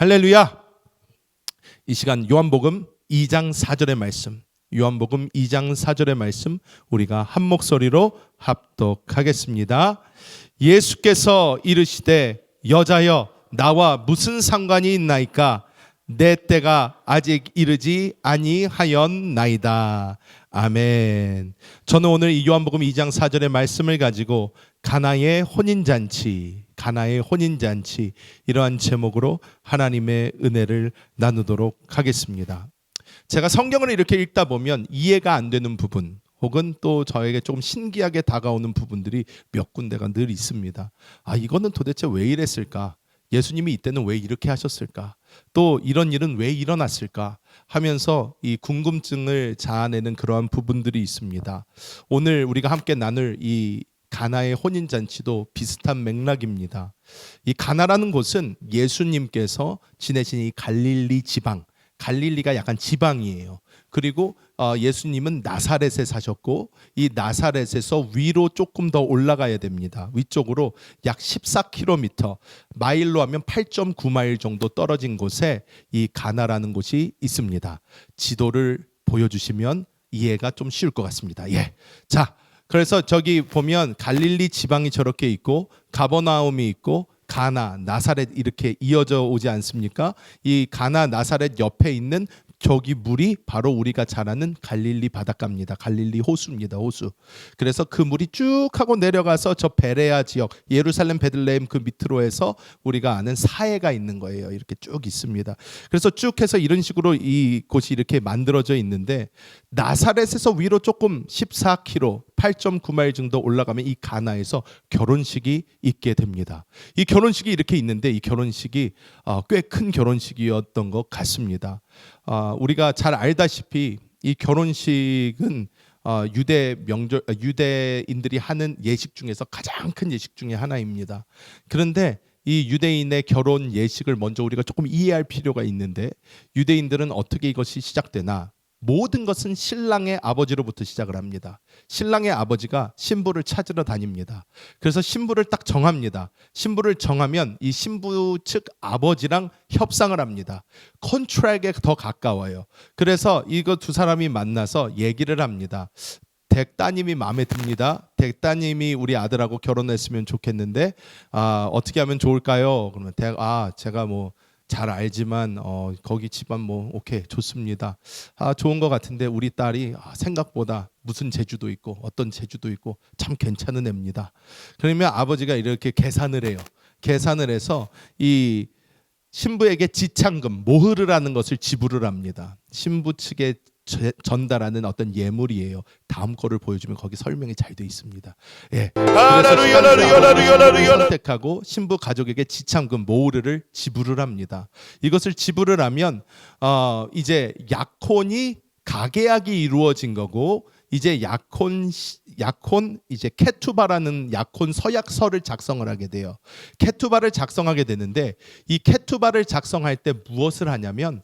할렐루야. 이 시간 요한복음 2장 4절의 말씀, 요한복음 2장 4절의 말씀 우리가 한 목소리로 합독하겠습니다. 예수께서 이르시되 여자여 나와 무슨 상관이 있나이까? 내 때가 아직 이르지 아니하였나이다. 아멘. 저는 오늘 이 요한복음 2장 4절의 말씀을 가지고 가나의 혼인잔치 이러한 제목으로 하나님의 은혜를 나누도록 하겠습니다. 제가 성경을 이렇게 읽다 보면 이해가 안 되는 부분 혹은 또 저에게 조금 신기하게 다가오는 부분들이 몇 군데가 늘 있습니다. 이거는 도대체 왜 이랬을까? 예수님이 이때는 왜 이렇게 하셨을까? 또 이런 일은 왜 일어났을까? 하면서 이 궁금증을 자아내는 그러한 부분들이 있습니다. 오늘 우리가 함께 나눌 이 가나의 혼인잔치도 비슷한 맥락입니다. 이 가나라는 곳은 예수님께서 지내신 이 갈릴리 지방, 갈릴리가 약간 지방이에요. 그리고 예수님은 나사렛에 사셨고 이 나사렛에서 위로 조금 더 올라가야 됩니다. 위쪽으로 약 14km, 마일로 하면 8.9마일 정도 떨어진 곳에 이 가나라는 곳이 있습니다. 지도를 보여주시면 이해가 좀 쉬울 것 같습니다. 자, 그래서 저기 보면 갈릴리 지방이 저렇게 있고 가버나움이 있고 가나, 나사렛 이렇게 이어져 오지 않습니까? 이 가나, 나사렛 옆에 있는 저기 물이 바로 우리가 잘 아는 갈릴리 바닷가입니다. 갈릴리 호수입니다. 호수. 그래서 그 물이 쭉 하고 내려가서 저 베레아 지역, 예루살렘 베들레헴 그 밑으로 해서 우리가 아는 사해가 있는 거예요. 이렇게 쭉 있습니다. 그래서 쭉 해서 이런 식으로 이 곳이 이렇게 만들어져 있는데 나사렛에서 위로 조금 14km, 8.9마일 정도 올라가면 이 가나에서 결혼식이 있게 됩니다. 이 결혼식이 이렇게 있는데 이 결혼식이 꽤 큰 결혼식이었던 것 같습니다. 우리가 잘 알다시피 이 결혼식은 유대인들이 하는 예식 중에서 가장 큰 예식 중에 하나입니다. 그런데 이 유대인의 결혼 예식을 먼저 우리가 조금 이해할 필요가 있는데 유대인들은 어떻게 이것이 시작되나? 모든 것은 신랑의 아버지로부터 시작을 합니다. 신랑의 아버지가 신부를 찾으러 다닙니다. 그래서 신부를 딱 정합니다. 신부를 정하면 이 신부 측 아버지랑 협상을 합니다. 컨트랙에 더 가까워요. 그래서 이거 두 사람이 만나서 얘기를 합니다. 댁 따님이 마음에 듭니다. 댁 따님이 우리 아들하고 결혼했으면 좋겠는데 어떻게 하면 좋을까요? 그러면 제가 뭐 잘 알지만 거기 집안 뭐 오케이 좋습니다. 좋은 것 같은데 우리 딸이 생각보다 무슨 재주도 있고 어떤 재주도 있고 참 괜찮은 애입니다. 그러면 아버지가 이렇게 계산을 해요. 계산을 해서 이 신부에게 지참금 모흐르라는 것을 지불을 합니다. 신부 측에 전달하는 어떤 예물이에요. 다음 거를 보여주면 거기 설명이 잘 돼 있습니다. 그래서 선택하고 신부 가족에게 지참금 모흐르를 지불을 합니다. 이것을 지불을 하면 이제 약혼이 가계약이 이루어진 거고 이제 약혼 이제 케투바라는 약혼 서약서를 작성을 하게 돼요. 케투바를 작성하게 되는데 이 케투바를 작성할 때 무엇을 하냐면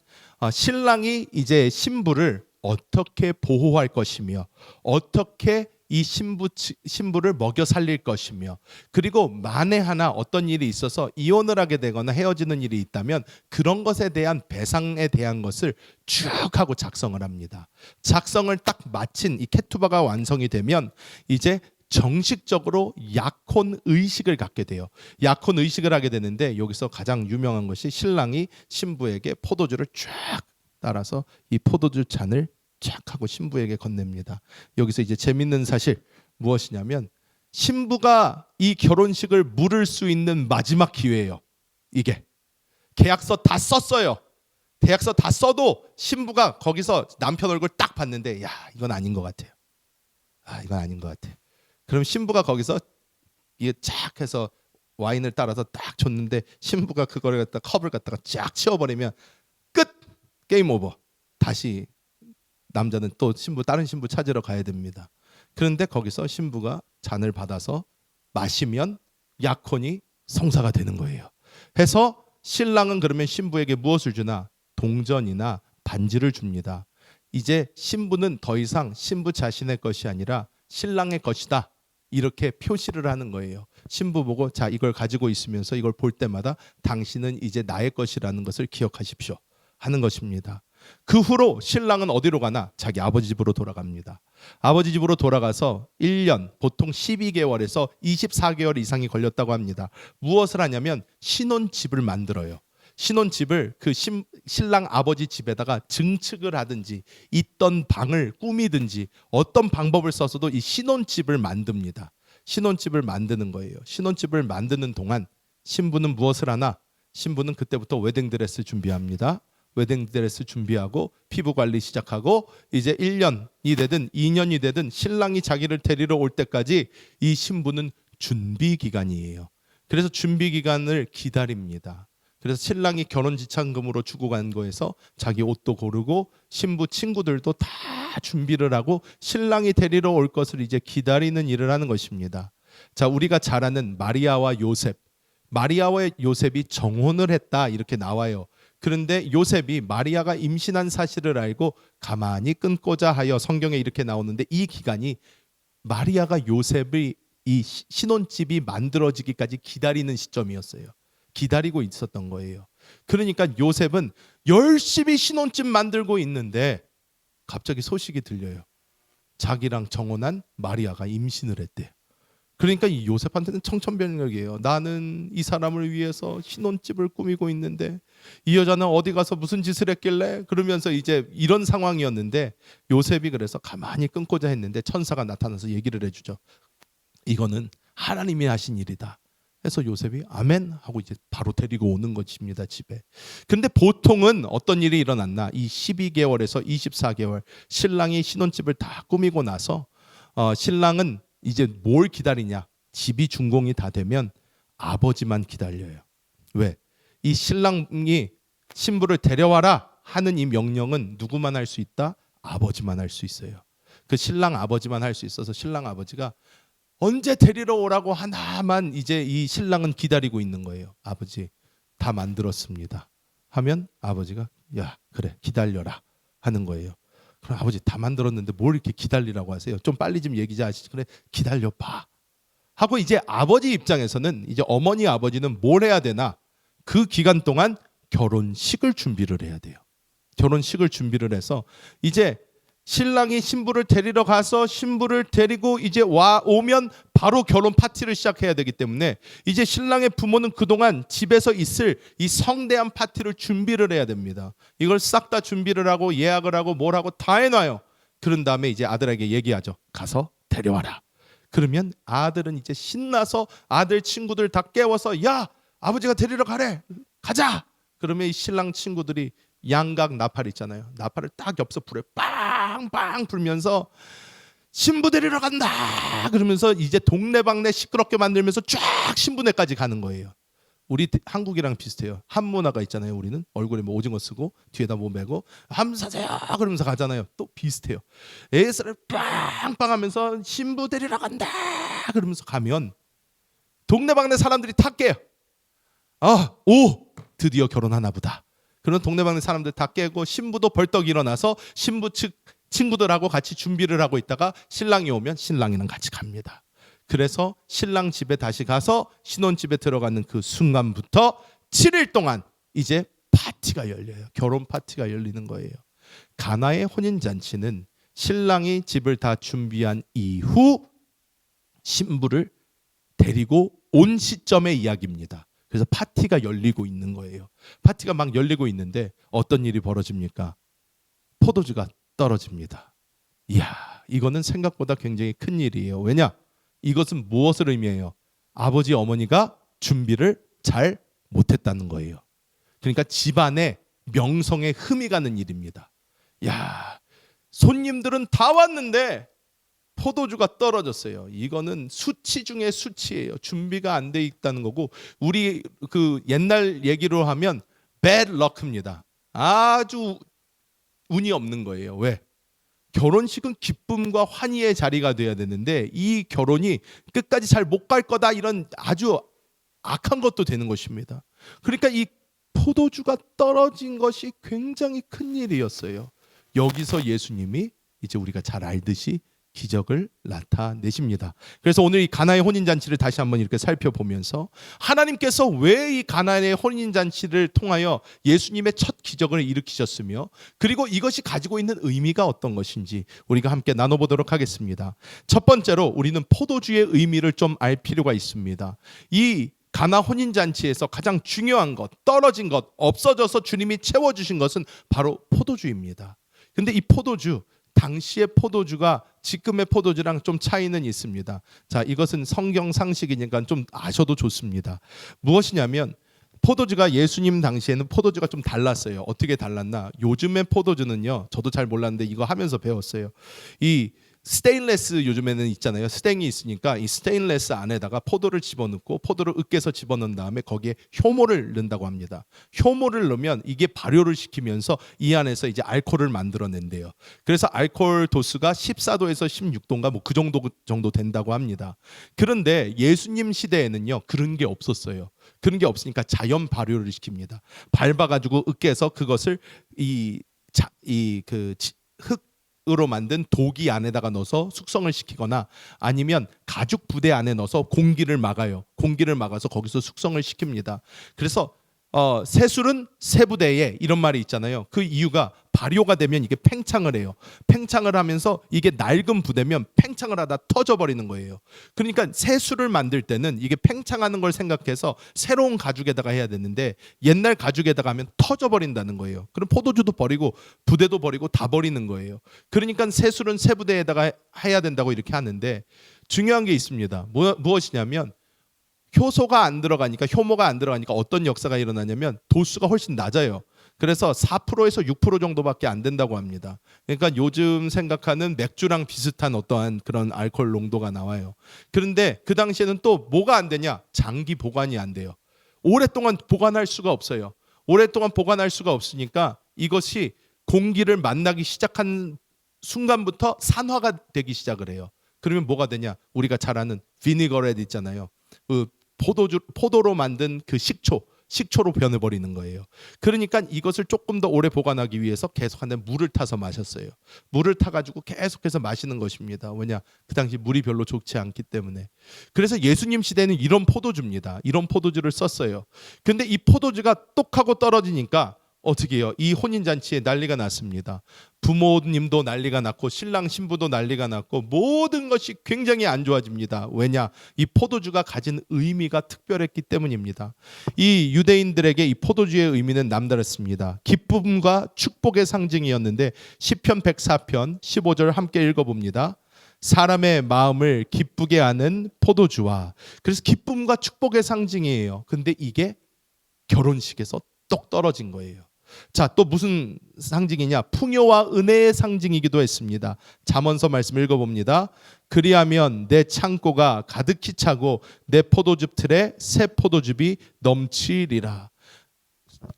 신랑이 이제 신부를 어떻게 보호할 것이며 어떻게 이 신부를 먹여 살릴 것이며 그리고 만에 하나 어떤 일이 있어서 이혼을 하게 되거나 헤어지는 일이 있다면 그런 것에 대한 배상에 대한 것을 쭉 하고 작성을 합니다. 작성을 딱 마친 이 케투바가 완성이 되면 이제 정식적으로 약혼 의식을 갖게 돼요. 약혼 의식을 하게 되는데 여기서 가장 유명한 것이 신랑이 신부에게 포도주를 쫙 따라서 이 포도주 잔을 쫙 하고 신부에게 건넵니다. 여기서 이제 재밌는 사실 무엇이냐면 신부가 이 결혼식을 물을 수 있는 마지막 기회예요. 이게 계약서 다 썼어요. 계약서 다 써도 신부가 거기서 남편 얼굴 딱 봤는데 이건 아닌 것 같아요. 이건 아닌 것 같아. 그럼 신부가 거기서 이게 쫙 해서 와인을 따라서 딱 줬는데 신부가 그거를 갖다 컵을 갖다가 쫙 치워버리면 끝! 게임 오버. 다시 남자는 또 다른 신부 찾으러 가야 됩니다. 그런데 거기서 신부가 잔을 받아서 마시면 약혼이 성사가 되는 거예요. 해서 신랑은 그러면 신부에게 무엇을 주나? 동전이나 반지를 줍니다. 이제 신부는 더 이상 신부 자신의 것이 아니라 신랑의 것이다. 이렇게 표시를 하는 거예요. 신부 보고 자 이걸 가지고 있으면서 이걸 볼 때마다 당신은 이제 나의 것이라는 것을 기억하십시오 하는 것입니다. 그 후로 신랑은 어디로 가나? 자기 아버지 집으로 돌아갑니다. 아버지 집으로 돌아가서 1년, 보통 12개월에서 24개월 이상이 걸렸다고 합니다. 무엇을 하냐면 신혼집을 만들어요. 신혼집을 그 신랑 아버지 집에다가 증축을 하든지 있던 방을 꾸미든지 어떤 방법을 써서도 이 신혼집을 만듭니다. 신혼집을 만드는 거예요. 신혼집을 만드는 동안 신부는 무엇을 하나? 신부는 그때부터 웨딩드레스 준비합니다. 웨딩드레스 준비하고 피부 관리 시작하고 이제 1년이 되든 2년이 되든 신랑이 자기를 데리러 올 때까지 이 신부는 준비 기간이에요. 그래서 준비 기간을 기다립니다. 그래서 신랑이 결혼 지참금으로 주고 간 거에서 자기 옷도 고르고 신부 친구들도 다 준비를 하고 신랑이 데리러 올 것을 이제 기다리는 일을 하는 것입니다. 자, 우리가 잘 아는 마리아와 요셉. 마리아와 요셉이 정혼을 했다 이렇게 나와요. 그런데 요셉이 마리아가 임신한 사실을 알고 가만히 끊고자 하여 성경에 이렇게 나오는데 이 기간이 마리아가 요셉의 이 신혼집이 만들어지기까지 기다리는 시점이었어요. 기다리고 있었던 거예요. 그러니까 요셉은 열심히 신혼집 만들고 있는데 갑자기 소식이 들려요. 자기랑 정혼한 마리아가 임신을 했대요. 그러니까 이 요셉한테는 청천벽력이에요. 나는 이 사람을 위해서 신혼집을 꾸미고 있는데 이 여자는 어디 가서 무슨 짓을 했길래 그러면서 이제 이런 상황이었는데 요셉이 그래서 가만히 끊고자 했는데 천사가 나타나서 얘기를 해주죠. 이거는 하나님이 하신 일이다. 해서 요셉이 아멘 하고 이제 바로 데리고 오는 것입니다, 집에. 근데 보통은 어떤 일이 일어났나? 이 12개월에서 24개월 신랑이 신혼집을 다 꾸미고 나서 신랑은 이제 뭘 기다리냐? 집이 준공이 다 되면 아버지만 기다려요. 왜? 이 신랑이 신부를 데려와라 하는 이 명령은 누구만 할 수 있다? 아버지만 할 수 있어요. 그 신랑 아버지만 할 수 있어서 신랑 아버지가 언제 데리러 오라고 하나만 이제 이 신랑은 기다리고 있는 거예요. 아버지 다 만들었습니다. 하면 아버지가 야 그래 기다려라 하는 거예요. 그럼 아버지 다 만들었는데 뭘 이렇게 기다리라고 하세요? 좀 빨리 좀 얘기 좀 하시지. 그래 기다려봐 하고 이제 아버지 입장에서는 이제 어머니 아버지는 뭘 해야 되나? 그 기간 동안 결혼식을 준비를 해야 돼요. 결혼식을 준비를 해서 이제 신랑이 신부를 데리러 가서 신부를 데리고 이제 오면 바로 결혼 파티를 시작해야 되기 때문에 이제 신랑의 부모는 그동안 집에서 있을 이 성대한 파티를 준비를 해야 됩니다. 이걸 싹 다 준비를 하고 예약을 하고 뭘 하고 다 해놔요. 그런 다음에 이제 아들에게 얘기하죠. 가서 데려와라. 그러면 아들은 이제 신나서 아들 친구들 다 깨워서 야 아버지가 데리러 가래. 가자. 그러면 이 신랑 친구들이 양각 나팔 있잖아요. 나팔을 딱 엽서 불에 빵빵 불면서 신부 데리러 간다. 그러면서 이제 동네방네 시끄럽게 만들면서 쫙 신부네까지 가는 거예요. 우리 한국이랑 비슷해요. 한문화가 있잖아요. 우리는 얼굴에 뭐 오징어 쓰고 뒤에다 뭐 메고 함사세요 그러면서 가잖아요. 또 비슷해요. 에스를 빵빵 하면서 신부 데리러 간다. 그러면서 가면 동네방네 사람들이 다 깨요. 드디어 결혼하나 보다. 그런 동네방네 사람들 다 깨고 신부도 벌떡 일어나서 신부 측 친구들하고 같이 준비를 하고 있다가 신랑이 오면 신랑이랑 같이 갑니다. 그래서 신랑 집에 다시 가서 신혼집에 들어가는 그 순간부터 7일 동안 이제 파티가 열려요. 결혼 파티가 열리는 거예요. 가나의 혼인잔치는 신랑이 집을 다 준비한 이후 신부를 데리고 온 시점의 이야기입니다. 그래서 파티가 열리고 있는 거예요. 파티가 막 열리고 있는데 어떤 일이 벌어집니까? 포도주가 떨어집니다. 이야, 이거는 생각보다 굉장히 큰 일이에요. 왜냐? 이것은 무엇을 의미해요? 아버지 어머니가 준비를 잘 못했다는 거예요. 그러니까 집안에 명성에 흠이 가는 일입니다. 야, 손님들은 다 왔는데 포도주가 떨어졌어요. 이거는 수치 중에 수치예요. 준비가 안 돼 있다는 거고 우리 그 옛날 얘기로 하면 bad luck입니다. 아주 운이 없는 거예요. 왜? 결혼식은 기쁨과 환희의 자리가 돼야 되는데 이 결혼이 끝까지 잘 못 갈 거다 이런 아주 악한 것도 되는 것입니다. 그러니까 이 포도주가 떨어진 것이 굉장히 큰 일이었어요. 여기서 예수님이 이제 우리가 잘 알듯이 기적을 나타내십니다. 그래서 오늘 이 가나의 혼인잔치를 다시 한번 이렇게 살펴보면서 하나님께서 왜 이 가나의 혼인잔치를 통하여 예수님의 첫 기적을 일으키셨으며 그리고 이것이 가지고 있는 의미가 어떤 것인지 우리가 함께 나눠보도록 하겠습니다. 첫 번째로 우리는 포도주의 의미를 좀 알 필요가 있습니다. 이 가나 혼인잔치에서 가장 중요한 것, 떨어진 것, 없어져서 주님이 채워주신 것은 바로 포도주입니다. 근데 이 포도주, 당시의 포도주가 지금의 포도주랑 좀 차이는 있습니다. 자, 이것은 성경 상식이니까 좀 아셔도 좋습니다. 무엇이냐면 포도주가 예수님 당시에는 포도주가 좀 달랐어요. 어떻게 달랐나? 요즘의 포도주는요, 저도 잘 몰랐는데 이거 하면서 배웠어요. 이 스테인레스 요즘에는 있잖아요. 스탱이 있으니까 이 스테인레스 안에다가 포도를 집어넣고 포도를 으깨서 집어넣은 다음에 거기에 효모를 넣는다고 합니다. 효모를 넣으면 이게 발효를 시키면서 이 안에서 이제 알코올을 만들어낸대요. 그래서 알코올 도수가 14도에서 16도인가 뭐 그 정도 된다고 합니다. 그런데 예수님 시대에는요 그런 게 없었어요. 그런 게 없으니까 자연 발효를 시킵니다. 밟아가지고 으깨서 그것을 흙으로 만든 도기 안에다가 넣어서 숙성을 시키거나 아니면 가죽 부대 안에 넣어서 공기를 막아요. 공기를 막아서 거기서 숙성을 시킵니다. 그래서 새술은 새부대에 이런 말이 있잖아요. 그 이유가 발효가 되면 이게 팽창을 해요. 팽창을 하면서 이게 낡은 부대면 팽창을 하다 터져버리는 거예요. 그러니까 새술을 만들 때는 이게 팽창하는 걸 생각해서 새로운 가죽에다가 해야 되는데 옛날 가죽에다가 하면 터져버린다는 거예요. 그럼 포도주도 버리고 부대도 버리고 다 버리는 거예요. 그러니까 새술은 새부대에다가 해야 된다고 이렇게 하는데 중요한 게 있습니다. 무엇이냐면 효소가 안 들어가니까 효모가 안 들어가니까 어떤 역사가 일어나냐면 도수가 훨씬 낮아요. 그래서 4%에서 6% 정도밖에 안 된다고 합니다. 그러니까 요즘 생각하는 맥주랑 비슷한 어떠한 그런 알코올 농도가 나와요. 그런데 그 당시에는 또 뭐가 안 되냐? 장기 보관이 안 돼요. 오랫동안 보관할 수가 없어요. 오랫동안 보관할 수가 없으니까 이것이 공기를 만나기 시작한 순간부터 산화가 되기 시작을 해요. 그러면 뭐가 되냐? 우리가 잘 아는 비니거렛 있잖아요. 그 포도로 만든 그 식초로 변해버리는 거예요. 그러니까 이것을 조금 더 오래 보관하기 위해서 계속하는 물을 타서 마셨어요. 물을 타가지고 계속해서 마시는 것입니다. 왜냐? 그 당시 물이 별로 좋지 않기 때문에. 그래서 예수님 시대는 이런 포도주입니다. 이런 포도주를 썼어요. 근데 이 포도주가 똑 하고 떨어지니까 어떻게 해요? 이 혼인잔치에 난리가 났습니다. 부모님도 난리가 났고 신랑 신부도 난리가 났고 모든 것이 굉장히 안 좋아집니다. 왜냐? 이 포도주가 가진 의미가 특별했기 때문입니다. 이 유대인들에게 이 포도주의 의미는 남다랐습니다. 기쁨과 축복의 상징이었는데 시편 104편 15절 함께 읽어봅니다. 사람의 마음을 기쁘게 하는 포도주와. 그래서 기쁨과 축복의 상징이에요. 근데 이게 결혼식에서 똑 떨어진 거예요. 자, 또 무슨 상징이냐? 풍요와 은혜의 상징이기도 했습니다. 잠언서 말씀 읽어봅니다. 그리하면 내 창고가 가득히 차고 내 포도즙 틀에 새 포도즙이 넘치리라.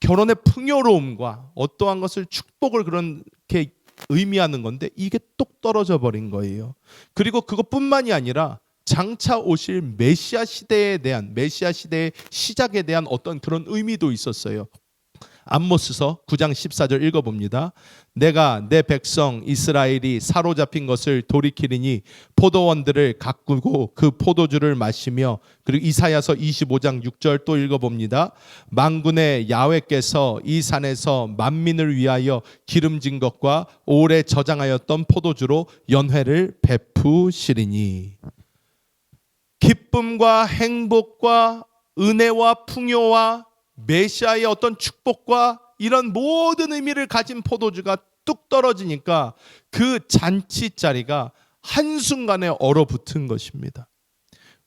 결혼의 풍요로움과 어떠한 것을 축복을 그렇게 의미하는 건데 이게 똑 떨어져 버린 거예요. 그리고 그것뿐만이 아니라 장차 오실 메시아 시대의 시작에 대한 어떤 그런 의미도 있었어요. 암모스서 9장 14절 읽어봅니다. 내가 내 백성 이스라엘이 사로잡힌 것을 돌이키리니 포도원들을 가꾸고 그 포도주를 마시며. 그리고 이사야서 25장 6절 또 읽어봅니다. 만군의 야훼께서 이 산에서 만민을 위하여 기름진 것과 오래 저장하였던 포도주로 연회를 베푸시리니. 기쁨과 행복과 은혜와 풍요와 메시아의 어떤 축복과 이런 모든 의미를 가진 포도주가 뚝 떨어지니까 그 잔치 자리가 한순간에 얼어붙은 것입니다.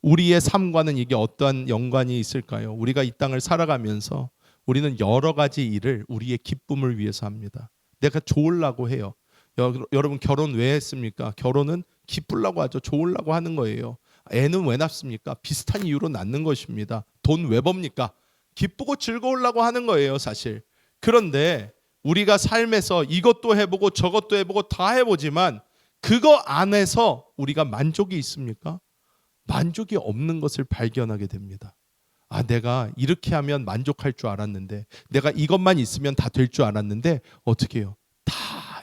우리의 삶과는 이게 어떠한 연관이 있을까요? 우리가 이 땅을 살아가면서 우리는 여러 가지 일을 우리의 기쁨을 위해서 합니다. 내가 좋으려고 해요. 여러분 결혼 왜 했습니까? 결혼은 기쁘려고 하죠. 좋으려고 하는 거예요. 애는 왜 낳습니까? 비슷한 이유로 낳는 것입니다. 돈 왜 법니까? 기쁘고 즐거우려고 하는 거예요, 사실. 그런데 우리가 삶에서 이것도 해보고 저것도 해보고 다 해보지만 그거 안에서 우리가 만족이 있습니까? 만족이 없는 것을 발견하게 됩니다. 아, 내가 이렇게 하면 만족할 줄 알았는데, 내가 이것만 있으면 다 될 줄 알았는데 어떻게 해요? 다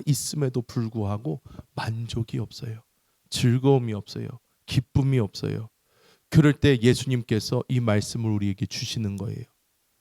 있음에도 불구하고 만족이 없어요. 즐거움이 없어요. 기쁨이 없어요. 그럴 때 예수님께서 이 말씀을 우리에게 주시는 거예요.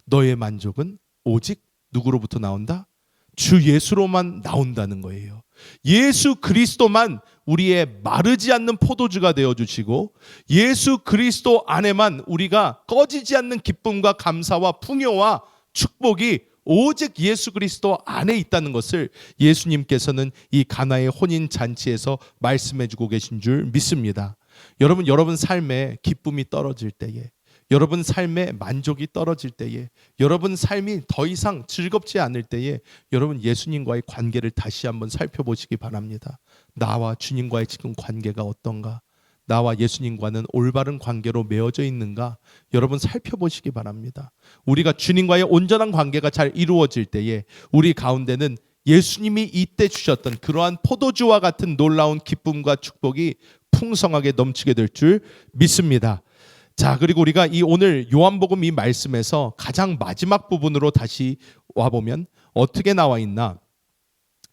너의 만족은 오직 누구로부터 나온다? 주 예수로만 나온다는 거예요. 예수 그리스도만 우리의 마르지 않는 포도주가 되어주시고, 예수 그리스도 안에만 우리가 꺼지지 않는 기쁨과 감사와 풍요와 축복이 오직 예수 그리스도 안에 있다는 것을 예수님께서는 이 가나의 혼인 잔치에서 말씀해주고 계신 줄 믿습니다. 여러분 삶에 기쁨이 떨어질 때에, 여러분 삶의 만족이 떨어질 때에, 여러분 삶이 더 이상 즐겁지 않을 때에 여러분 예수님과의 관계를 다시 한번 살펴보시기 바랍니다. 나와 주님과의 지금 관계가 어떤가? 나와 예수님과는 올바른 관계로 맺어져 있는가? 여러분 살펴보시기 바랍니다. 우리가 주님과의 온전한 관계가 잘 이루어질 때에 우리 가운데는 예수님이 이때 주셨던 그러한 포도주와 같은 놀라운 기쁨과 축복이 풍성하게 넘치게 될 줄 믿습니다. 자, 그리고 우리가 이 오늘 요한복음 이 말씀에서 가장 마지막 부분으로 다시 와보면 어떻게 나와 있나?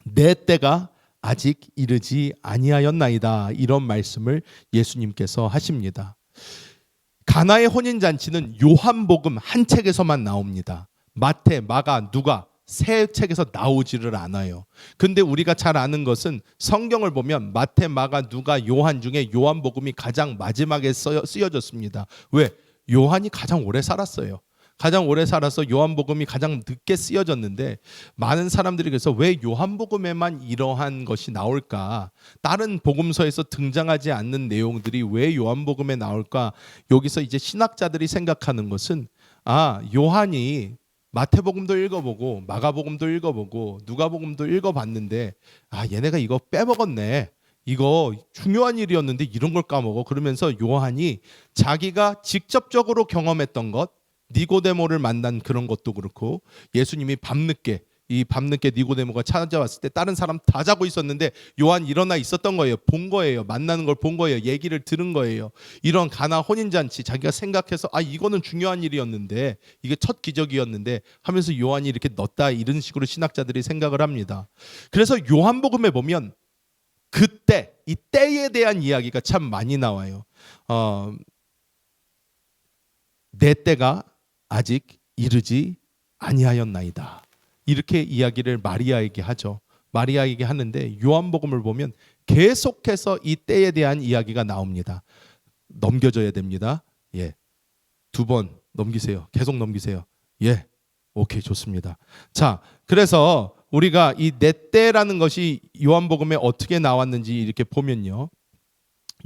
내 때가 아직 이르지 아니하였나이다. 이런 말씀을 예수님께서 하십니다. 가나의 혼인잔치는 요한복음 한 책에서만 나옵니다. 마태, 마가, 누가 세 책에서 나오지를 않아요. 근데 우리가 잘 아는 것은 성경을 보면 마태, 마가, 누가, 요한 중에 요한복음이 가장 마지막에 쓰여졌습니다. 왜? 요한이 가장 오래 살았어요. 가장 오래 살아서 요한복음이 가장 늦게 쓰여졌는데, 많은 사람들이 그래서 왜 요한복음에만 이러한 것이 나올까? 다른 복음서에서 등장하지 않는 내용들이 왜 요한복음에 나올까? 여기서 이제 신학자들이 생각하는 것은 요한이 마태복음도 읽어보고 마가복음도 읽어보고 누가복음도 읽어봤는데 얘네가 이거 빼먹었네. 이거 중요한 일이었는데 이런 걸 까먹어. 그러면서 요한이 자기가 직접적으로 경험했던 것, 니고데모를 만난 그런 것도 그렇고, 예수님이 밤늦게 니고데모가 찾아왔을 때 다른 사람 다 자고 있었는데 요한 일어나 있었던 거예요. 본 거예요. 만나는 걸 본 거예요. 얘기를 들은 거예요. 이런 가나 혼인잔치 자기가 생각해서 이거는 중요한 일이었는데, 이게 첫 기적이었는데 하면서 요한이 이렇게 넣었다, 이런 식으로 신학자들이 생각을 합니다. 그래서 요한복음에 보면 그때, 이 때에 대한 이야기가 참 많이 나와요. 내 때가 아직 이르지 아니하였나이다. 이렇게 이야기를 마리아에게 하죠. 마리아에게 하는데 요한복음을 보면 계속해서 이 때에 대한 이야기가 나옵니다. 넘겨줘야 됩니다. 예, 2번 넘기세요. 계속 넘기세요. 예, 오케이, 좋습니다. 자, 그래서 우리가 이 내 때라는 것이 요한복음에 어떻게 나왔는지 이렇게 보면요,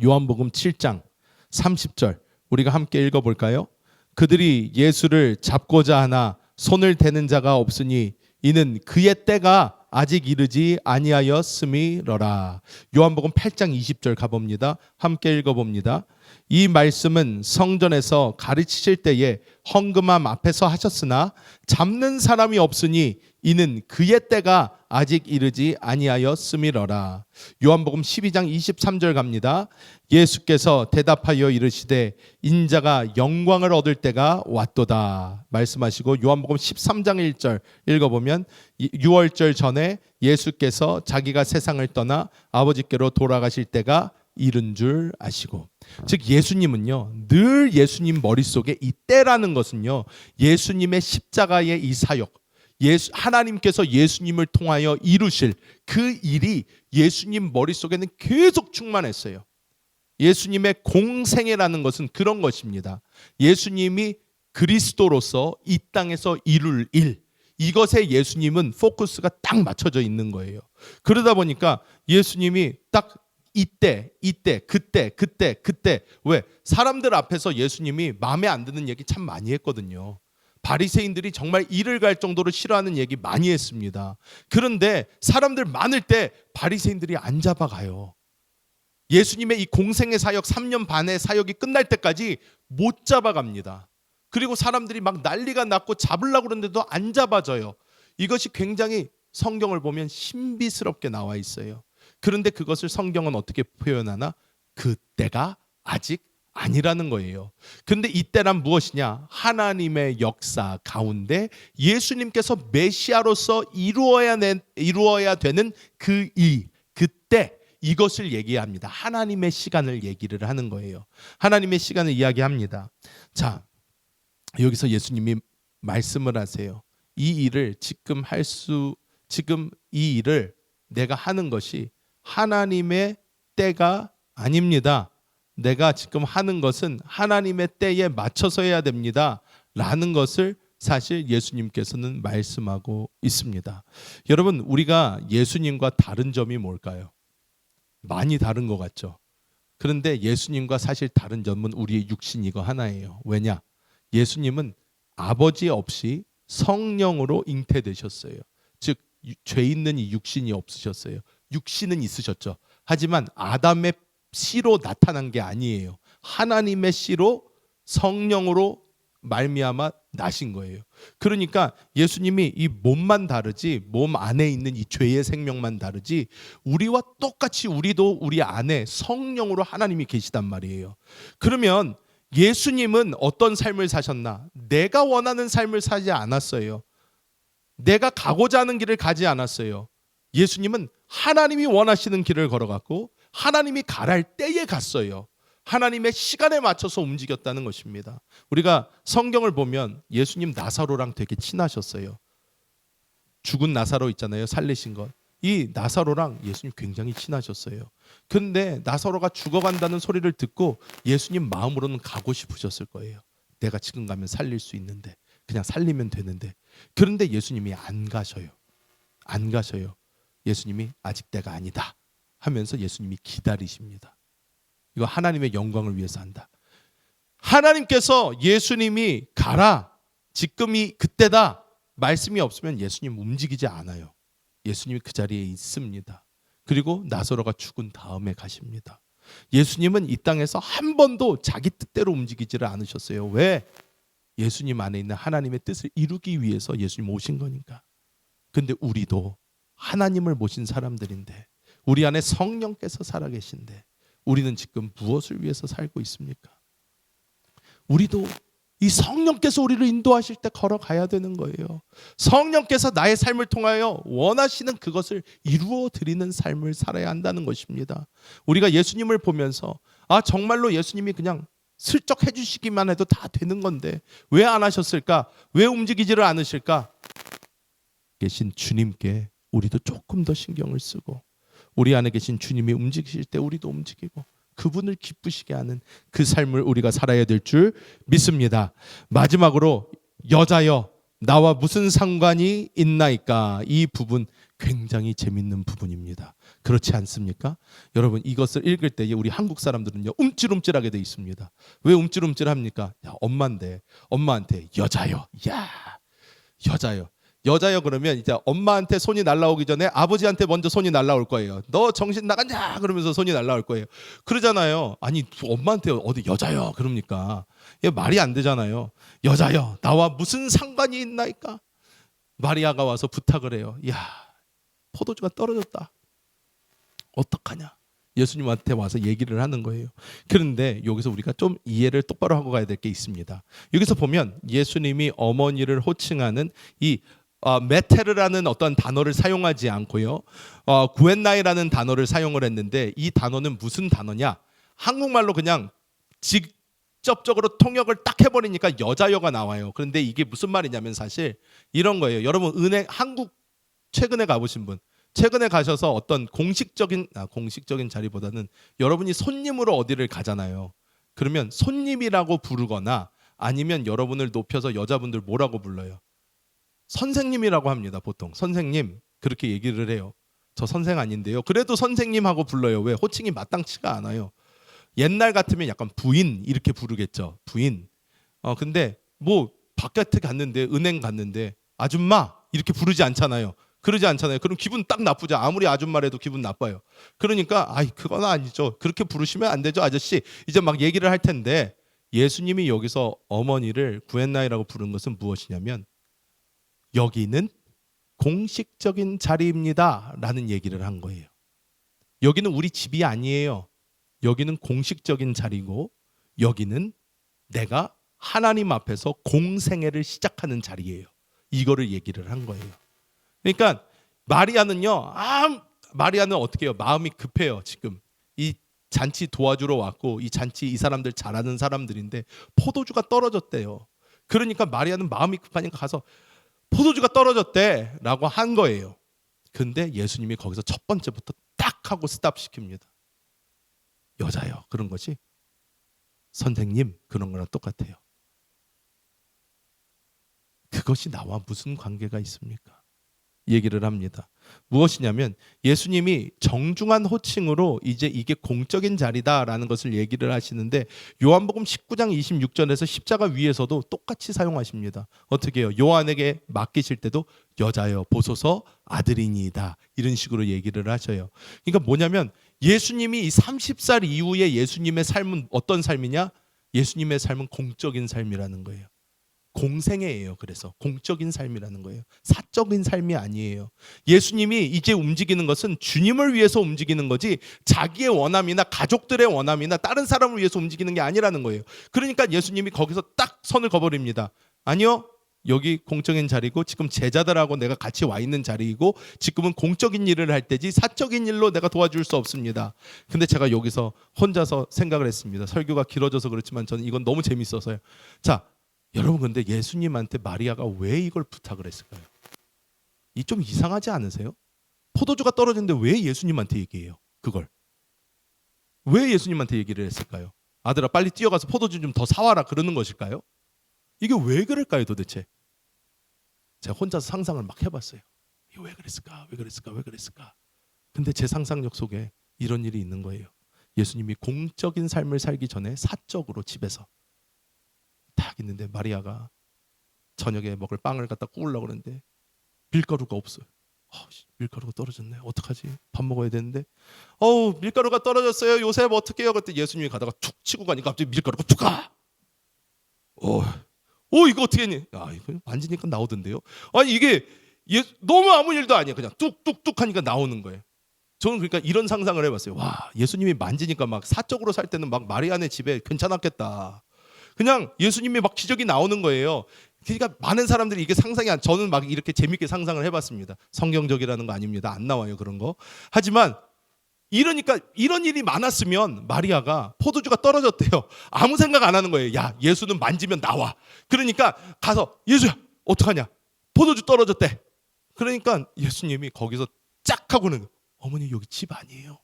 요한복음 7장 30절 우리가 함께 읽어볼까요? 그들이 예수를 잡고자 하나 손을 대는 자가 없으니 이는 그의 때가 아직 이르지 아니하였음이러라. 요한복음 8장 20절 가봅니다. 함께 읽어봅니다. 이 말씀은 성전에서 가르치실 때에 헌금함 앞에서 하셨으나 잡는 사람이 없으니 이는 그의 때가 아직 이르지 아니하였음이러라. 요한복음 12장 23절 갑니다. 예수께서 대답하여 이르시되 인자가 영광을 얻을 때가 왔도다 말씀하시고, 요한복음 13장 1절 읽어보면 6월절 전에 예수께서 자기가 세상을 떠나 아버지께로 돌아가실 때가 이른 줄 아시고. 즉 예수님은요, 늘 예수님 머릿속에 이 때라는 것은요, 예수님의 십자가의 이 사역, 하나님께서 예수님을 통하여 이루실 그 일이 예수님 머릿속에는 계속 충만했어요. 예수님의 공생애라는 것은 그런 것입니다. 예수님이 그리스도로서 이 땅에서 이룰 일, 이것에 예수님은 포커스가 딱 맞춰져 있는 거예요. 그러다 보니까 예수님이 딱 이때, 그때 왜? 사람들 앞에서 예수님이 마음에 안 드는 얘기 참 많이 했거든요. 바리새인들이 정말 이를 갈 정도로 싫어하는 얘기 많이 했습니다. 그런데 사람들 많을 때 바리새인들이 안 잡아가요. 예수님의 이 공생의 사역, 3년 반의 사역이 끝날 때까지 못 잡아갑니다. 그리고 사람들이 막 난리가 났고 잡으려고 그러는데도 안 잡아져요. 이것이 굉장히 성경을 보면 신비스럽게 나와 있어요. 그런데 그것을 성경은 어떻게 표현하나? 그때가 아직 아니라는 거예요. 근데 이때란 무엇이냐? 하나님의 역사 가운데 예수님께서 메시아로서 이루어야 되는 그 일, 그때, 이것을 얘기합니다. 하나님의 시간을 얘기를 하는 거예요. 하나님의 시간을 이야기합니다. 자, 여기서 예수님이 말씀을 하세요. 이 일을 지금 이 일을 내가 하는 것이 하나님의 때가 아닙니다. 내가 지금 하는 것은 하나님의 때에 맞춰서 해야 됩니다. 라는 것을 사실 예수님께서는 말씀하고 있습니다. 여러분, 우리가 예수님과 다른 점이 뭘까요? 많이 다른 것 같죠. 그런데 예수님과 사실 다른 점은 우리의 육신 이거 하나예요. 왜냐? 예수님은 아버지 없이 성령으로 잉태되셨어요. 즉, 죄 있는 이 육신이 없으셨어요. 육신은 있으셨죠. 하지만 아담의 씨로 나타난 게 아니에요. 하나님의 씨로 성령으로 말미암아 나신 거예요. 그러니까 예수님이 이 몸만 다르지, 몸 안에 있는 이 죄의 생명만 다르지, 우리와 똑같이 우리도 우리 안에 성령으로 하나님이 계시단 말이에요. 그러면 예수님은 어떤 삶을 사셨나? 내가 원하는 삶을 사지 않았어요. 내가 가고자 하는 길을 가지 않았어요. 예수님은 하나님이 원하시는 길을 걸어갔고 하나님이 가랄 때에 갔어요. 하나님의 시간에 맞춰서 움직였다는 것입니다. 우리가 성경을 보면 예수님 나사로랑 되게 친하셨어요. 죽은 나사로 있잖아요. 살리신 것. 이 나사로랑 예수님 굉장히 친하셨어요. 그런데 나사로가 죽어간다는 소리를 듣고 예수님 마음으로는 가고 싶으셨을 거예요. 내가 지금 가면 살릴 수 있는데, 그냥 살리면 되는데. 그런데 예수님이 안 가셔요. 안 가셔요. 예수님이 아직 때가 아니다 하면서 예수님이 기다리십니다. 이거 하나님의 영광을 위해서 한다. 하나님께서 예수님이 가라, 지금이 그때다 말씀이 없으면 예수님 움직이지 않아요. 예수님이 그 자리에 있습니다. 그리고 나사로가 죽은 다음에 가십니다. 예수님은 이 땅에서 한 번도 자기 뜻대로 움직이지를 않으셨어요. 왜? 예수님 안에 있는 하나님의 뜻을 이루기 위해서 예수님 오신 거니까. 근데 우리도 하나님을 모신 사람들인데, 우리 안에 성령께서 살아계신데 우리는 지금 무엇을 위해서 살고 있습니까? 우리도 이 성령께서 우리를 인도하실 때 걸어가야 되는 거예요. 성령께서 나의 삶을 통하여 원하시는 그것을 이루어 드리는 삶을 살아야 한다는 것입니다. 우리가 예수님을 보면서 정말로 예수님이 그냥 슬쩍 해주시기만 해도 다 되는 건데 왜 안 하셨을까? 왜 움직이지를 않으실까? 계신 주님께 우리도 조금 더 신경을 쓰고, 우리 안에 계신 주님이 움직이실 때 우리도 움직이고, 그분을 기쁘시게 하는 그 삶을 우리가 살아야 될 줄 믿습니다. 마지막으로, 여자여 나와 무슨 상관이 있나이까? 이 부분 굉장히 재밌는 부분입니다. 그렇지 않습니까? 여러분, 이것을 읽을 때에 우리 한국 사람들은요 움찔움찔하게 돼 있습니다. 왜 움찔움찔합니까? 엄마인데 엄마한테 여자여, 야 여자여. 여자여 그러면 이제 엄마한테 손이 날라오기 전에 아버지한테 먼저 손이 날라올 거예요. 너 정신 나갔냐? 그러면서 손이 날라올 거예요. 그러잖아요. 아니, 엄마한테 어디 여자여 그럽니까? 이게 말이 안 되잖아요. 여자여 나와 무슨 상관이 있나이까? 마리아가 와서 부탁을 해요. 야, 포도주가 떨어졌다. 어떡하냐? 예수님한테 와서 얘기를 하는 거예요. 그런데 여기서 우리가 좀 이해를 똑바로 하고 가야 될 게 있습니다. 여기서 보면 예수님이 어머니를 호칭하는 이 메테르라는 어떤 단어를 사용하지 않고요, 구엔나이라는 단어를 사용을 했는데, 이 단어는 무슨 단어냐? 한국말로 그냥 직접적으로 통역을 딱 해버리니까 여자여가 나와요. 그런데 이게 무슨 말이냐면 사실 이런 거예요. 여러분, 한국 최근에 가보신 분, 최근에 가셔서 어떤 공식적인 자리보다는 여러분이 손님으로 어디를 가잖아요. 그러면 손님이라고 부르거나 아니면 여러분을 높여서 여자분들 뭐라고 불러요? 선생님이라고 합니다. 보통 선생님 그렇게 얘기를 해요. 저 선생 아닌데요. 그래도 선생님하고 불러요. 왜? 호칭이 마땅치가 않아요. 옛날 같으면 약간 부인 이렇게 부르겠죠. 부인. 근데 뭐 바깥에 갔는데, 은행 갔는데 아줌마 이렇게 부르지 않잖아요. 그러지 않잖아요. 그럼 기분 딱 나쁘죠. 아무리 아줌마라도 기분 나빠요. 그러니까 그건 아니죠. 그렇게 부르시면 안 되죠, 아저씨. 이제 막 얘기를 할 텐데, 예수님이 여기서 어머니를 구엔나이라고 부른 것은 무엇이냐면, 여기는 공식적인 자리입니다 라는 얘기를 한 거예요. 여기는 우리 집이 아니에요. 여기는 공식적인 자리고, 여기는 내가 하나님 앞에서 공생애를 시작하는 자리예요. 이거를 얘기를 한 거예요. 그러니까 마리아는요, 마리아는 어떻게 해요? 마음이 급해요. 지금 이 잔치 도와주러 왔고 이 잔치 이 사람들 잘하는 사람들인데 포도주가 떨어졌대요. 그러니까 마리아는 마음이 급하니까 가서 포도주가 떨어졌대 라고 한 거예요. 근데 예수님이 거기서 첫 번째부터 딱 하고 스탑 시킵니다. 여자요, 그런 거지? 선생님, 그런 거랑 똑같아요. 그것이 나와 무슨 관계가 있습니까? 얘기를 합니다. 무엇이냐면 예수님이 정중한 호칭으로 이제 이게 공적인 자리다라는 것을 얘기를 하시는데 요한복음 19장 26절에서 십자가 위에서도 똑같이 사용하십니다. 어떻게 해요? 요한에게 맡기실 때도 여자여 보소서 아들이니이다 이런 식으로 얘기를 하셔요. 그러니까 뭐냐면 예수님이 이 30살 이후에 예수님의 삶은 어떤 삶이냐? 예수님의 삶은 공적인 삶이라는 거예요. 공생애예요. 그래서 공적인 삶이라는 거예요. 사적인 삶이 아니에요. 예수님이 이제 움직이는 것은 주님을 위해서 움직이는 거지 자기의 원함이나 가족들의 원함이나 다른 사람을 위해서 움직이는 게 아니라는 거예요. 그러니까 예수님이 거기서 딱 선을 그어버립니다. 아니요. 여기 공적인 자리고 지금 제자들하고 내가 같이 와 있는 자리이고 지금은 공적인 일을 할 때지 사적인 일로 내가 도와줄 수 없습니다. 근데 제가 여기서 혼자서 생각을 했습니다. 설교가 길어져서 그렇지만 저는 이건 너무 재밌어서요. 자, 여러분 근데 예수님한테 마리아가 왜 이걸 부탁을 했을까요? 이 좀 이상하지 않으세요? 포도주가 떨어졌는데 왜 예수님한테 얘기해요? 그걸 왜 예수님한테 얘기를 했을까요? 아들아 빨리 뛰어가서 포도주 좀 더 사와라 그러는 것일까요? 이게 왜 그럴까요 도대체? 제가 혼자서 상상을 막 해봤어요. 이게 왜 그랬을까? 왜 그랬을까? 왜 그랬을까? 근데 제 상상력 속에 이런 일이 있는 거예요. 예수님이 공적인 삶을 살기 전에 사적으로 집에서 딱 있는데 마리아가 저녁에 먹을 빵을 갖다 구우려고 그러는데 밀가루가 없어요. 밀가루가 떨어졌네. 어떡하지? 밥 먹어야 되는데. 밀가루가 떨어졌어요. 요셉 어떻게 해요? 그때 예수님이 가다가 툭 치고 가니까 갑자기 밀가루가 툭 가. 이거 어떻게 했니? 이거 만지니까 나오던데요. 아니 이게 너무 아무 일도 아니에요. 그냥 뚝뚝뚝 하니까 나오는 거예요. 저는 그러니까 이런 상상을 해봤어요. 와, 예수님이 만지니까 막 사적으로 살 때는 막 마리아네 집에 괜찮았겠다. 그냥 예수님이 막 기적이 나오는 거예요. 그러니까 많은 사람들이 이게 상상이 저는 막 이렇게 재밌게 상상을 해봤습니다. 성경적이라는 거 아닙니다. 안 나와요 그런 거. 하지만 이러니까 이런 일이 많았으면 마리아가 포도주가 떨어졌대요. 아무 생각 안 하는 거예요. 야, 예수는 만지면 나와. 그러니까 가서 예수야 어떡하냐? 포도주 떨어졌대. 그러니까 예수님이 거기서 짝 하고는 어머니 여기 집 아니에요.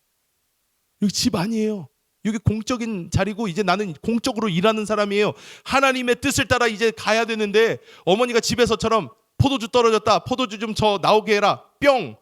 여기 집 아니에요. 여기 공적인 자리고 이제 나는 공적으로 일하는 사람이에요. 하나님의 뜻을 따라 이제 가야 되는데 어머니가 집에서처럼 포도주 떨어졌다. 포도주 좀 저 나오게 해라. 뿅.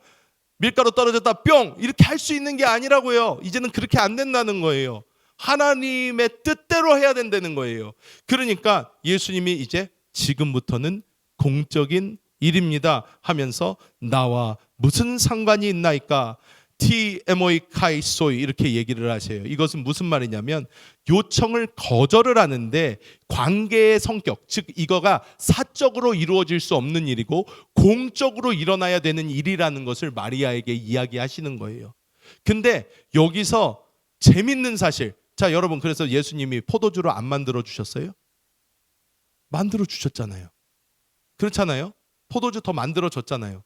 밀가루 떨어졌다. 뿅. 이렇게 할 수 있는 게 아니라고요. 이제는 그렇게 안 된다는 거예요. 하나님의 뜻대로 해야 된다는 거예요. 그러니까 예수님이 이제 지금부터는 공적인 일입니다 하면서 나와 무슨 상관이 있나이까? TMOI 카이소이 이렇게 얘기를 하세요. 이것은 무슨 말이냐면 요청을 거절을 하는데 관계의 성격, 즉 이거가 사적으로 이루어질 수 없는 일이고 공적으로 일어나야 되는 일이라는 것을 마리아에게 이야기하시는 거예요. 근데 여기서 재밌는 사실, 자 여러분 그래서 예수님이 포도주로 안 만들어 주셨어요? 만들어 주셨잖아요. 그렇잖아요. 포도주 더 만들어 줬잖아요.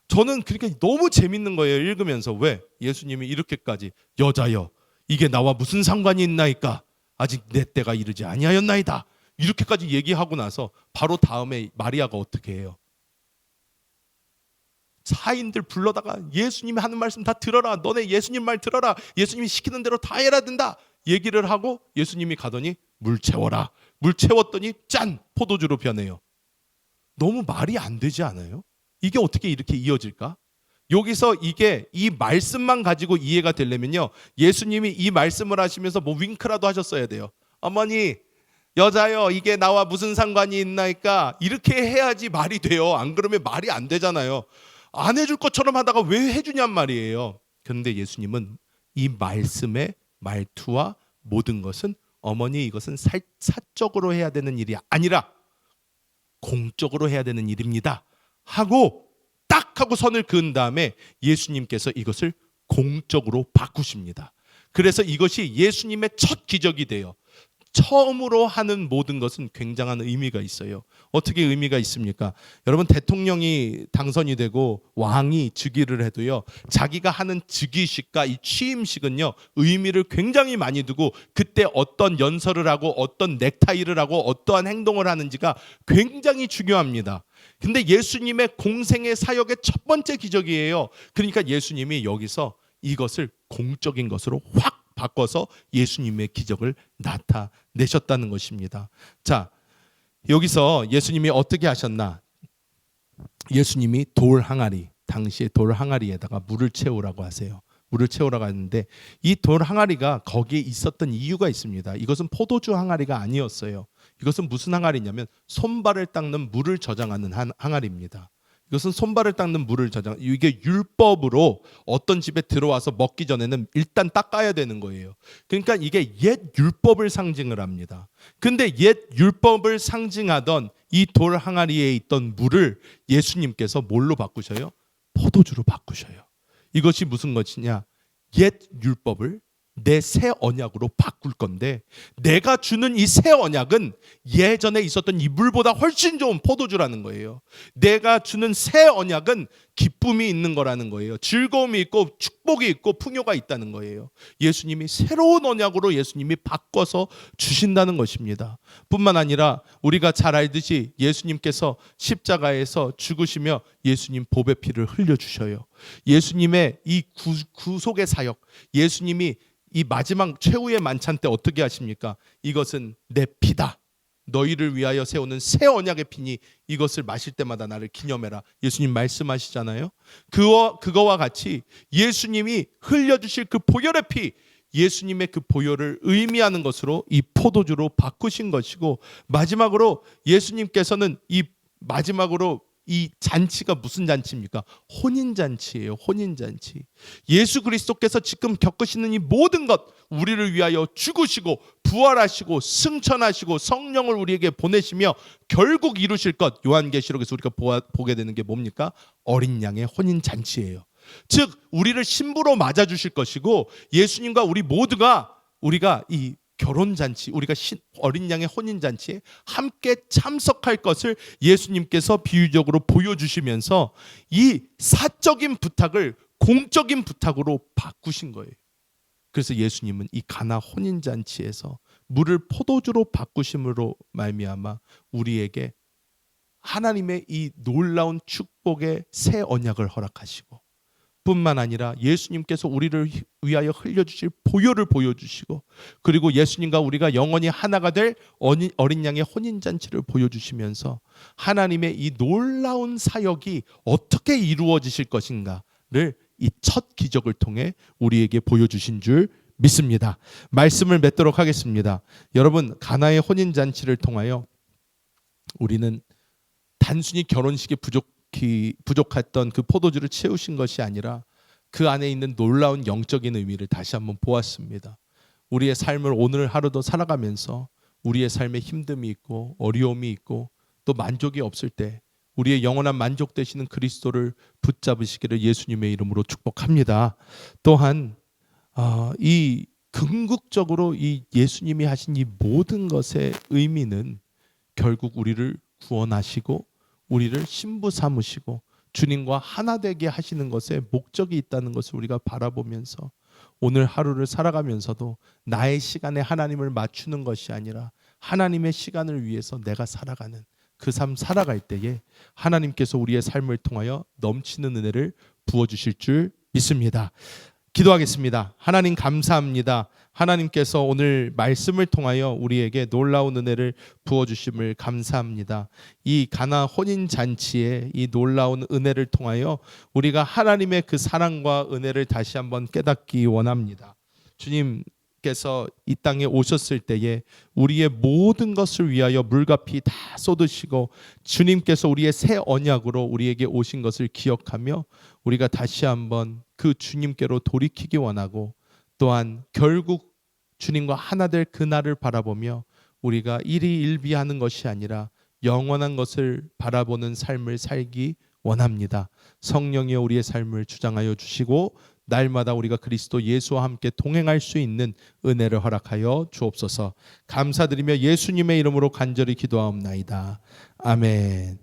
저는 그러니까 너무 재밌는 거예요. 읽으면서 왜 예수님이 이렇게까지 여자여 이게 나와 무슨 상관이 있나이까? 아직 내 때가 이르지 아니하였나이다. 이렇게까지 얘기하고 나서 바로 다음에 마리아가 어떻게 해요? 사인들 불러다가 예수님이 하는 말씀 다 들어라. 너네 예수님 말 들어라. 예수님이 시키는 대로 다 해야 된다. 얘기를 하고 예수님이 가더니 물 채워라. 물 채웠더니 짠! 포도주로 변해요. 너무 말이 안 되지 않아요? 이게 어떻게 이렇게 이어질까? 여기서 이게 이 말씀만 가지고 이해가 되려면요. 예수님이 이 말씀을 하시면서 뭐 윙크라도 하셨어야 돼요. 어머니 여자여 이게 나와 무슨 상관이 있나이까? 이렇게 해야지 말이 돼요. 안 그러면 말이 안 되잖아요. 안 해줄 것처럼 하다가 왜 해주냔 말이에요. 그런데 예수님은 이 말씀의 말투와 모든 것은 어머니 이것은 사적으로 해야 되는 일이 아니라 공적으로 해야 되는 일입니다 하고 딱 하고 선을 그은 다음에 예수님께서 이것을 공적으로 바꾸십니다. 그래서 이것이 예수님의 첫 기적이 돼요. 처음으로 하는 모든 것은 굉장한 의미가 있어요. 어떻게 의미가 있습니까? 여러분, 대통령이 당선이 되고 왕이 즉위를 해도요, 자기가 하는 즉위식과 이 취임식은요, 의미를 굉장히 많이 두고 그때 어떤 연설을 하고 어떤 넥타이를 하고 어떠한 행동을 하는지가 굉장히 중요합니다. 근데 예수님의 공생의 사역의 첫 번째 기적이에요. 그러니까 예수님이 여기서 이것을 공적인 것으로 확 바꿔서 예수님의 기적을 나타내셨다는 것입니다. 자, 여기서 예수님이 어떻게 하셨나? 예수님이 돌 항아리, 당시에 돌 항아리에다가 물을 채우라고 하세요. 물을 채우라고 하는데 이 돌 항아리가 거기에 있었던 이유가 있습니다. 이것은 포도주 항아리가 아니었어요. 이것은 무슨 항아리냐면 손발을 닦는 물을 저장하는 항아리입니다. 이것은 손발을 닦는 물을 저장. 이게 율법으로 어떤 집에 들어와서 먹기 전에는 일단 닦아야 되는 거예요. 그러니까 이게 옛 율법을 상징을 합니다. 근데 옛 율법을 상징하던 이 돌 항아리에 있던 물을 예수님께서 뭘로 바꾸셔요? 포도주로 바꾸셔요. 이것이 무슨 것이냐? 옛 율법을 내 새 언약으로 바꿀 건데 내가 주는 이 새 언약은 예전에 있었던 이 물보다 훨씬 좋은 포도주라는 거예요. 내가 주는 새 언약은 기쁨이 있는 거라는 거예요. 즐거움이 있고 축복이 있고 풍요가 있다는 거예요. 예수님이 새로운 언약으로 예수님이 바꿔서 주신다는 것입니다. 뿐만 아니라 우리가 잘 알듯이 예수님께서 십자가에서 죽으시며 예수님 보배 피를 흘려주셔요. 예수님의 이 구속의 사역, 예수님이 이 마지막 최후의 만찬 때 어떻게 하십니까? 이것은 내 피다. 너희를 위하여 세우는 새 언약의 피니 이것을 마실 때마다 나를 기념해라. 예수님 말씀하시잖아요. 그거와 같이 예수님이 흘려주실 그 보혈의 피, 예수님의 그 보혈을 의미하는 것으로 이 포도주로 바꾸신 것이고, 마지막으로 예수님께서는 이 잔치가 무슨 잔치입니까? 혼인잔치예요. 혼인잔치. 예수 그리스도께서 지금 겪으시는 이 모든 것, 우리를 위하여 죽으시고 부활하시고 승천하시고 성령을 우리에게 보내시며 결국 이루실 것, 요한계시록에서 우리가 보게 되는 게 뭡니까? 어린 양의 혼인잔치예요. 즉 우리를 신부로 맞아주실 것이고, 예수님과 우리 모두가 우리가 이 결혼잔치, 우리가 어린 양의 혼인잔치에 함께 참석할 것을 예수님께서 비유적으로 보여주시면서 이 사적인 부탁을 공적인 부탁으로 바꾸신 거예요. 그래서 예수님은 이 가나 혼인잔치에서 물을 포도주로 바꾸심으로 말미암아 우리에게 하나님의 이 놀라운 축복의 새 언약을 허락하시고, 뿐만 아니라 예수님께서 우리를 위하여 흘려주실 보혈을 보여주시고, 그리고 예수님과 우리가 영원히 하나가 될 어린 양의 혼인잔치를 보여주시면서 하나님의 이 놀라운 사역이 어떻게 이루어지실 것인가를 이 첫 기적을 통해 우리에게 보여주신 줄 믿습니다. 말씀을 맺도록 하겠습니다. 여러분, 가나의 혼인잔치를 통하여 우리는 단순히 결혼식에 부족했던 그 포도주를 채우신 것이 아니라 그 안에 있는 놀라운 영적인 의미를 다시 한번 보았습니다. 우리의 삶을 오늘 하루도 살아가면서 우리의 삶에 힘듦이 있고 어려움이 있고 또 만족이 없을 때 우리의 영원한 만족 되시는 그리스도를 붙잡으시기를 예수님의 이름으로 축복합니다. 또한 이 궁극적으로 이 예수님이 하신 이 모든 것의 의미는 결국 우리를 구원하시고 우리를 신부 삼으시고 주님과 하나 되게 하시는 것에 목적이 있다는 것을 우리가 바라보면서 오늘 하루를 살아가면서도 나의 시간에 하나님을 맞추는 것이 아니라 하나님의 시간을 위해서 내가 살아가는 그 삶 살아갈 때에 하나님께서 우리의 삶을 통하여 넘치는 은혜를 부어주실 줄 믿습니다. 기도하겠습니다. 하나님 감사합니다. 하나님께서 오늘 말씀을 통하여 우리에게 놀라운 은혜를 부어주심을 감사합니다. 이 가나 혼인잔치의 이 놀라운 은혜를 통하여 우리가 하나님의 그 사랑과 은혜를 다시 한번 깨닫기 원합니다. 주님께서 이 땅에 오셨을 때에 우리의 모든 것을 위하여 물과 피 다 쏟으시고 주님께서 우리의 새 언약으로 우리에게 오신 것을 기억하며 우리가 다시 한번 그 주님께로 돌이키기 원하고, 또한 결국 주님과 하나 될 그날을 바라보며 우리가 일희일비하는 것이 아니라 영원한 것을 바라보는 삶을 살기 원합니다. 성령이여 우리의 삶을 주장하여 주시고 날마다 우리가 그리스도 예수와 함께 동행할 수 있는 은혜를 허락하여 주옵소서. 감사드리며 예수님의 이름으로 간절히 기도하옵나이다. 아멘.